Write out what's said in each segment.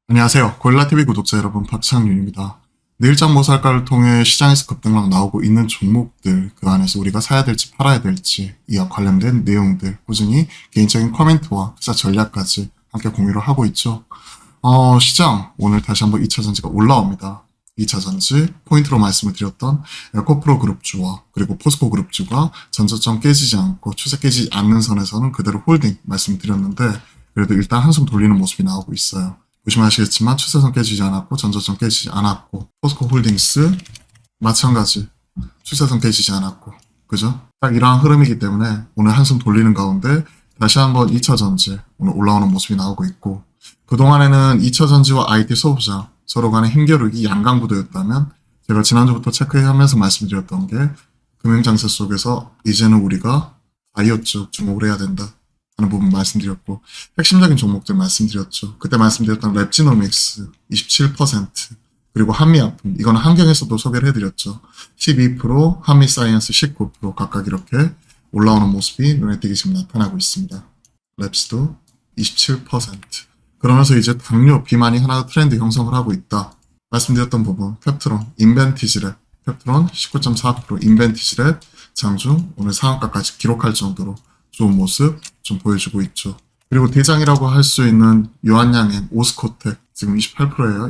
안녕하세요. 고릴라TV 구독자 여러분, 박창윤입니다. 내일장 모살가를 통해 시장에서 급등락 나오고 있는 종목들, 그 안에서 우리가 사야 될지 팔아야 될지, 이와 관련된 내용들 꾸준히 개인적인 코멘트와 투자 전략까지 함께 공유를 하고 있죠. 시장 오늘 다시 한번 2차전지가 올라옵니다. 2차전지 포인트로 말씀을 드렸던 에코프로 그룹주와 그리고 포스코 그룹주가 전저점 깨지지 않고 추세 깨지지 않는 선에서는 그대로 홀딩 말씀을 드렸는데, 그래도 일단 한숨 돌리는 모습이 나오고 있어요. 보시면 아시겠지만 추세선 깨지지 않았고 전저점 깨지지 않았고, 포스코 홀딩스 마찬가지 추세선 깨지지 않았고, 그죠? 딱 이러한 흐름이기 때문에 오늘 한숨 돌리는 가운데 다시 한번 2차전지 오늘 올라오는 모습이 나오고 있고, 그동안에는 2차전지와 IT 소부장 서로 간의 힘겨루기 양강구도였다면, 제가 지난주부터 체크하면서 말씀드렸던 게 금융장세 속에서 이제는 우리가 바이오 쪽 주목을 해야 된다 하는 부분 말씀드렸고, 핵심적인 종목들 말씀드렸죠. 그때 말씀드렸던 랩지노믹스 27%, 그리고 한미약품, 이거는 한경에서도 소개를 해드렸죠. 12%, 한미사이언스 19% 각각 이렇게 올라오는 모습이 눈에 띄게 지금 나타나고 있습니다. 랩스도 27%. 그러면서 이제 당뇨, 비만이 하나 트렌드 형성을 하고 있다 말씀드렸던 부분, 펩트론, 인벤티지랩, 펩트론 19.4%, 인벤티지랩, 장중 오늘 상한가까지 기록할 정도로 좋은 모습 좀 보여주고 있죠. 그리고 대장이라고 할 수 있는 유한양행, 오스코텍 지금 28%예요.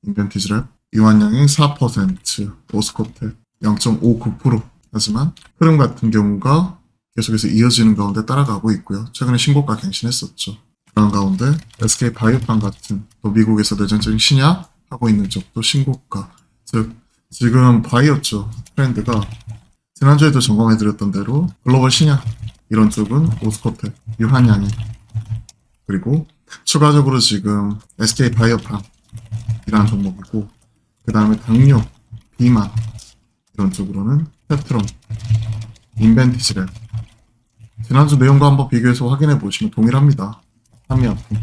인벤티지랩, 유한양행 4%, 오스코텍 0.59%. 하지만 흐름 같은 경우가 계속해서 이어지는 가운데 따라가고 있고요. 최근에 신고가 갱신했었죠. 그런 가운데 SK 바이오팜 같은 또 미국에서 내전적인 신약 하고 있는 쪽도 신고가, 즉 지금 바이오 쪽 트렌드가 지난주에도 점검해드렸던 대로 글로벌 신약 이런 쪽은 오스코텍, 유한양행, 그리고 추가적으로 지금 SK 바이오팜 이라는 종목이고, 그 다음에 당뇨, 비만 이런 쪽으로는 펩트론, 인벤티지랩. 지난주 내용과 한번 비교해서 확인해 보시면 동일합니다. 한미약품,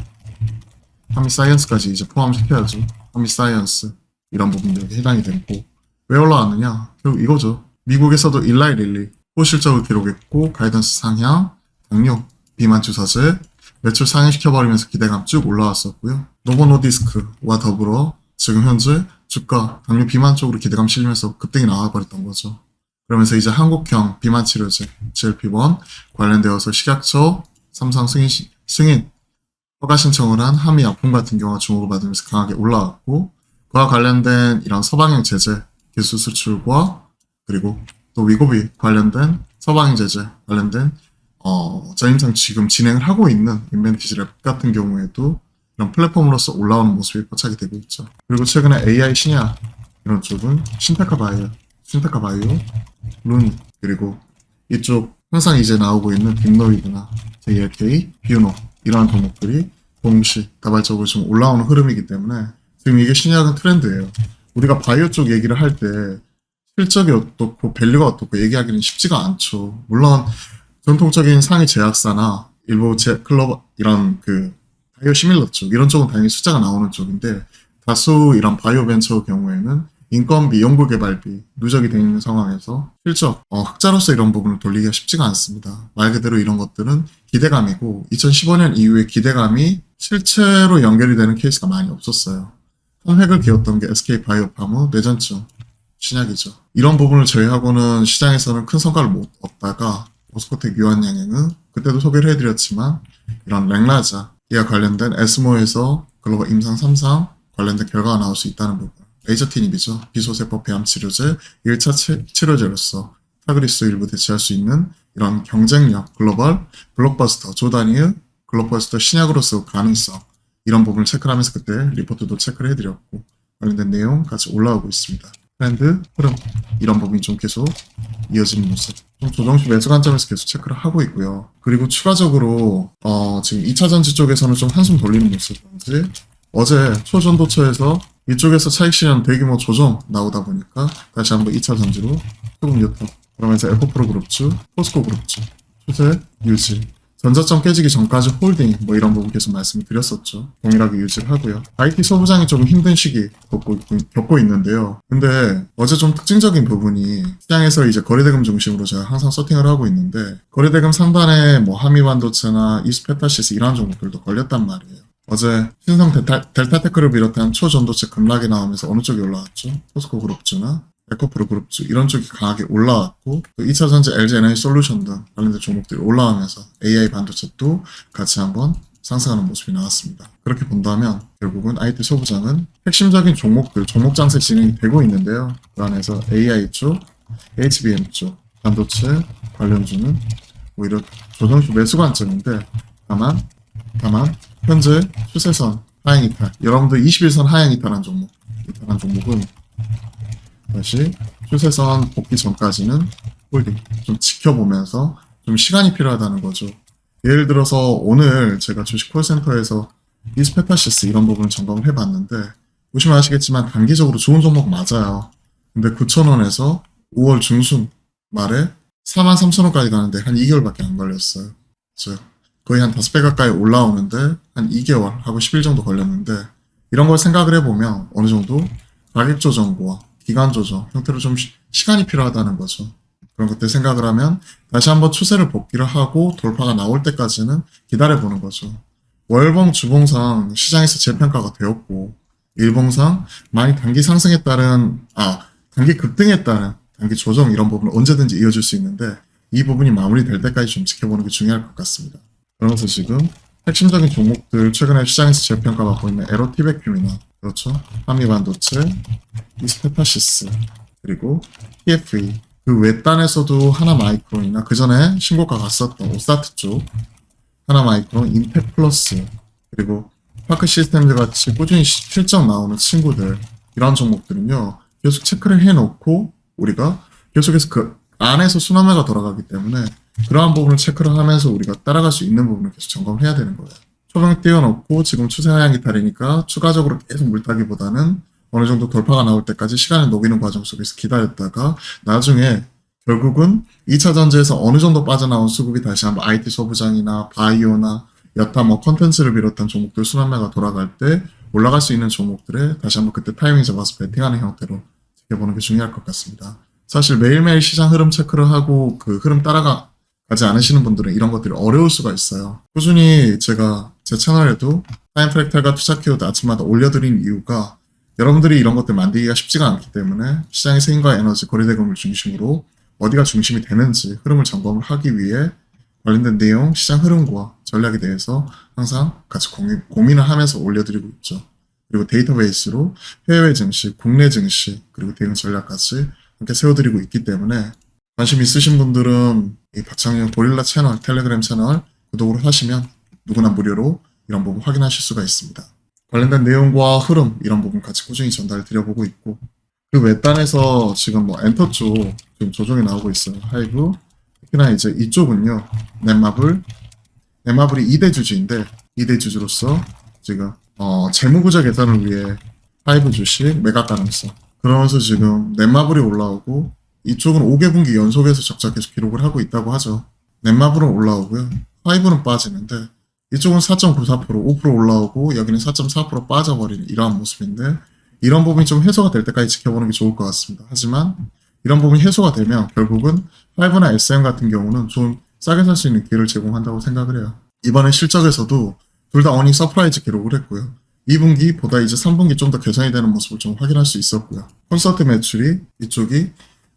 한미사이언스까지 이제 포함시켜야죠. 한미사이언스 이런 부분들이 해당이 되고, 왜 올라왔느냐? 결국 이거죠. 미국에서도 일라이 릴리 호실적을 기록했고, 가이던스 상향, 당뇨, 비만 주사제 매출 상향시켜버리면서 기대감 쭉 올라왔었고요. 노보노디스크와 더불어 지금 현재 주가 당뇨 비만 쪽으로 기대감 실리면서 급등이 나와버렸던 거죠. 그러면서 이제 한국형 비만 치료제 GLP-1 관련되어서 식약처 삼성 승인 허가 신청을 한 한미약품 같은 경우가 주목을 받으면서 강하게 올라왔고, 그와 관련된 이런 서방형 제재 기술 수출과 그리고 또 위고비 관련된 서방형 제재 관련된 자임상 지금 진행을 하고 있는 인벤티지랩 같은 경우에도 이런 플랫폼으로서 올라오는 모습이 포착이 되고 있죠. 그리고 최근에 AI 신약 이런 쪽은 신테카바이오, 루니, 그리고 이쪽 항상 이제 나오고 있는 빅노이드나 JLK, 비유노 이러한 종목들이 동시 다발적으로 좀 올라오는 흐름이기 때문에 지금 이게 신약은 트렌드예요. 우리가 바이오 쪽 얘기를 할 때 실적이 어떻고 밸류가 어떻고 얘기하기는 쉽지가 않죠. 물론 전통적인 상위 제약사나 일부 클로버 이런 그 바이오 시밀러 쪽 이런 쪽은 당연히 숫자가 나오는 쪽인데, 다수 이런 바이오 벤처 경우에는 인건비, 연구개발비 누적이 되어 있는 상황에서 실적, 흑자로서 이런 부분을 돌리기가 쉽지가 않습니다. 말 그대로 이런 것들은 기대감이고, 2015년 이후에 기대감이 실체로 연결이 되는 케이스가 많이 없었어요. 한 획을 그었던 게 SK 바이오팜의 뇌전증 신약이죠. 이런 부분을 제외하고는 시장에서는 큰 성과를 못 얻다가 오스코텍 유한양행은 그때도 소개를 해드렸지만 이런 랭라자 이와 관련된 에스모에서 글로벌 임상 3상 관련된 결과가 나올 수 있다는 부분, 레이저티닙이죠. 비소세포 배암 치료제 1차 치료제로서 타그리스 일부 대체할 수 있는 이런 경쟁력, 글로벌 블록버스터, 조단위의 블록버스터 신약으로서 가능성, 이런 부분을 체크를 하면서 그때 리포트도 체크를 해드렸고, 관련된 내용 같이 올라오고 있습니다. 트렌드, 흐름 이런 부분이 좀 계속 이어지는 모습, 좀 조정식 매수 관점에서 계속 체크를 하고 있고요. 그리고 추가적으로 지금 2차전지 쪽에서는 좀 한숨 돌리는 모습인지, 어제 초전도처에서 이쪽에서 차익 실현 대규모 조정 나오다 보니까 다시 한번 2차전지로 조금 유턴, 그러면서 에코프로 그룹주, 포스코 그룹주 추세 유지, 전저점 깨지기 전까지 홀딩 이런 부분 계속 말씀을 드렸었죠. 동일하게 유지를 하고요. IT 소부장이 조금 힘든 시기 겪고 있는데요. 근데 어제 좀 특징적인 부분이, 시장에서 이제 거래대금 중심으로 제가 항상 서팅을 하고 있는데, 거래대금 상단에 한미반도체나 이스페타시스 이런 종목들도 걸렸단 말이에요. 어제 신성 델타테크를 비롯한 초전도체 급락이 나오면서 어느 쪽이 올라왔죠? 포스코 그룹주나 에코프로 그룹주 이런 쪽이 강하게 올라왔고 또 2차전지 LG 솔루션 등 관련된 종목들이 올라오면서 AI 반도체도 같이 한번 상승하는 모습이 나왔습니다. 그렇게 본다면 결국은 IT 소부장은 핵심적인 종목들, 종목 장세 진행이 되고 있는데요. 그 안에서 AI 쪽, HBM 쪽, 반도체 관련주는 오히려 조정주 매수 관점인데 다만 현재 추세선 하향 이탈 여러분들 21선 하향 이탈한 종목은 다시 추세선 복귀 전까지는 홀딩 좀 지켜보면서 좀 시간이 필요하다는 거죠. 예를 들어서 오늘 제가 주식 콜센터에서 이스페타시스 이런 부분을 점검을 해봤는데 보시면 아시겠지만 단기적으로 좋은 종목 맞아요. 근데 9,000원에서 5월 중순 말에 43,000원까지 가는데 한 2개월밖에 안 걸렸어요. 즉 거의 한 5배 가까이 올라오는데 한 2개월 하고 10일 정도 걸렸는데 이런 걸 생각을 해보면 어느 정도 가격 조정과 기간 조정 형태로 좀 시간이 필요하다는 거죠. 그런 것들 생각을 하면 다시 한번 추세를 복귀를 하고 돌파가 나올 때까지는 기다려보는 거죠. 월봉, 주봉상 시장에서 재평가가 되었고 일봉상 많이 단기 상승에 따른 단기 급등에 따른 단기 조정 이런 부분은 언제든지 이어질 수 있는데 이 부분이 마무리될 때까지 좀 지켜보는 게 중요할 것 같습니다. 그러면서 지금 핵심적인 종목들 최근에 시장에서 재평가받고 있는 에로티베큐이나 그렇죠. 한미반도체, 이스페타시스 그리고 TFE 그 외딴에서도 하나마이크론이나 그 전에 신고가 갔었던 오사트 쪽 하나마이크론, 인텍플러스 그리고 파크 시스템즈 같이 꾸준히 실적 나오는 친구들 이런 종목들은요 계속 체크를 해놓고 우리가 계속해서 그 안에서 순환매가 돌아가기 때문에 그러한 부분을 체크를 하면서 우리가 따라갈 수 있는 부분을 계속 점검을 해야 되는 거예요. 초봉 띄워놓고 지금 추세 하향 이탈이니까 추가적으로 계속 물타기보다는 어느 정도 돌파가 나올 때까지 시간을 녹이는 과정 속에서 기다렸다가 나중에 결국은 2차 전지에서 어느 정도 빠져나온 수급이 다시 한번 IT 소부장이나 바이오나 여타 컨텐츠를 비롯한 종목들 순환매가 돌아갈 때 올라갈 수 있는 종목들에 다시 한번 그때 타이밍 잡아서 베팅하는 형태로 지켜보는 게 중요할 것 같습니다. 사실 매일매일 시장 흐름 체크를 하고 그 흐름 따라가지 않으시는 분들은 이런 것들이 어려울 수가 있어요. 꾸준히 제가 제 채널에도 타임 프랙탈과 투자 키워드 아침마다 올려드린 이유가 여러분들이 이런 것들 만들기가 쉽지가 않기 때문에 시장에서 힘과 에너지, 거래대금을 중심으로 어디가 중심이 되는지 흐름을 점검을 하기 위해 관련된 내용, 시장 흐름과 전략에 대해서 항상 같이 고민을 하면서 올려드리고 있죠. 그리고 데이터베이스로 해외 증시, 국내 증시, 그리고 대응 전략까지 함께 세워드리고 있기 때문에 관심 있으신 분들은 이 박창용 고릴라 채널, 텔레그램 채널 구독을 하시면 누구나 무료로 이런 부분 확인하실 수가 있습니다. 관련된 내용과 흐름 이런 부분 같이 꾸준히 전달 드려보고 있고 그 외딴에서 지금 엔터 쪽 지금 조정이 나오고 있어요. 하이브 특히나 이제 이쪽은요 넷마블이 2대 주주인데 2대 주주로서 지금 재무구조 개선을 위해 하이브 주식 매각 가능성 그러면서 지금 넷마블이 올라오고 이쪽은 5개 분기 연속해서 적자 계속 기록을 하고 있다고 하죠. 넷마블은 올라오고요. 하이브는 빠지는데 이쪽은 4.94% 5% 올라오고 여기는 4.4% 빠져버리는 이러한 모습인데 이런 부분이 좀 해소가 될 때까지 지켜보는 게 좋을 것 같습니다. 하지만 이런 부분이 해소가 되면 결국은 하이브나 SM 같은 경우는 좀 싸게 살 수 있는 기회를 제공한다고 생각을 해요. 이번에 실적에서도 둘 다 어닝 서프라이즈 기록을 했고요. 2분기보다 이제 3분기 좀 더 개선이 되는 모습을 좀 확인할 수 있었고요. 콘서트 매출이 이쪽이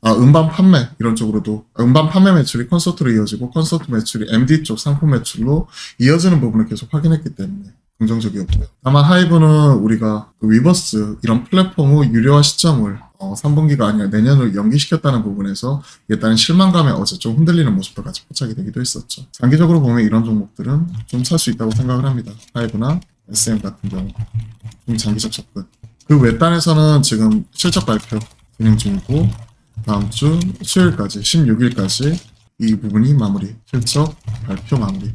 음반 판매 이런 쪽으로도 음반 판매 매출이 콘서트로 이어지고 콘서트 매출이 MD 쪽 상품 매출로 이어지는 부분을 계속 확인했기 때문에 긍정적이었고요. 다만 하이브는 우리가 그 위버스 이런 플랫폼의 유료화 시점을 3분기가 아니라 내년으로 연기시켰다는 부분에서 일단은 실망감에 어제 좀 흔들리는 모습도 같이 포착이 되기도 했었죠. 장기적으로 보면 이런 종목들은 좀 살 수 있다고 생각을 합니다. 하이브나 SM 같은 경우 좀 장기적 접근. 그 외딴에서는 지금 실적 발표 진행 중이고 다음 주 수요일까지 16일까지 이 부분이 마무리 실적 발표 마무리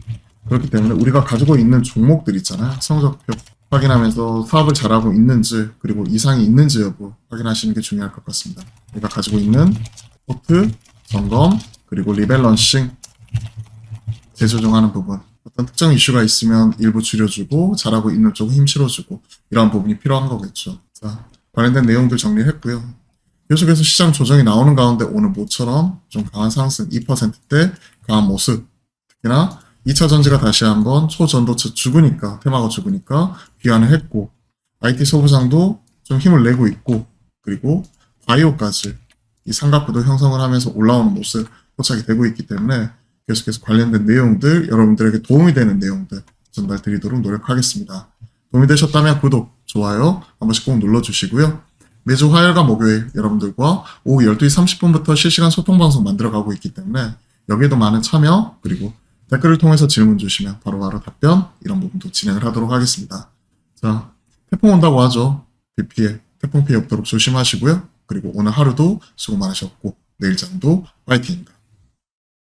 그렇기 때문에 우리가 가지고 있는 종목들 있잖아요. 성적표 확인하면서 사업을 잘하고 있는지 그리고 이상이 있는지 여부 확인하시는 게 중요할 것 같습니다. 우리가 가지고 있는 포트 점검 그리고 리밸런싱 재조정하는 부분 어떤 특정 이슈가 있으면 일부 줄여주고 잘하고 있는 쪽은 힘 실어주고 이러한 부분이 필요한 거겠죠. 자, 관련된 내용들 정리했고요. 계속해서 시장 조정이 나오는 가운데 오늘 모처럼 좀 강한 상승 2%대 강한 모습 특히나 2차 전지가 다시 한번 초전도체 죽으니까, 테마가 죽으니까 귀환을 했고, IT 소부장도 좀 힘을 내고 있고, 그리고 바이오까지 이 삼각구도 형성을 하면서 올라오는 모습 포착이 되고 있기 때문에 계속해서 관련된 내용들, 여러분들에게 도움이 되는 내용들 전달 드리도록 노력하겠습니다. 도움이 되셨다면 구독, 좋아요 한 번씩 꼭 눌러주시고요. 매주 화요일과 목요일 여러분들과 오후 12시 30분부터 실시간 소통방송 만들어가고 있기 때문에 여기에도 많은 참여 그리고 댓글을 통해서 질문 주시면 바로바로 답변 이런 부분도 진행을 하도록 하겠습니다. 자, 태풍 온다고 하죠. 비 피해, 태풍 피해 없도록 조심하시고요. 그리고 오늘 하루도 수고 많으셨고 내일장도 파이팅입니다.